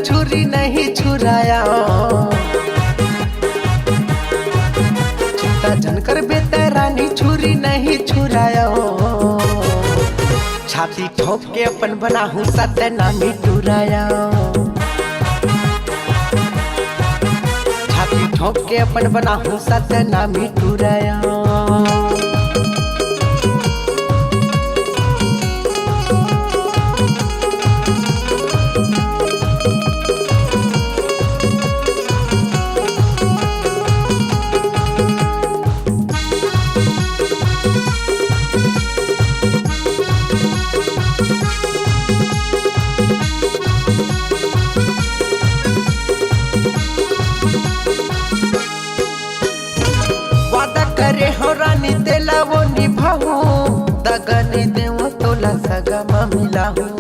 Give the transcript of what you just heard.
छुरी नहीं छुराया, चिंता जन कर बेटा रानी छुरी नहीं छुराया। छाती ठोक के अपन बना हूँ सत्यनामी टुराया, छाती ठोक के अपन बना हूँ सत्यनामी टुराया। करे हो रानी तेला वो निभाऊं, दगा नहीं देवो तोला सगा मिला हूँ।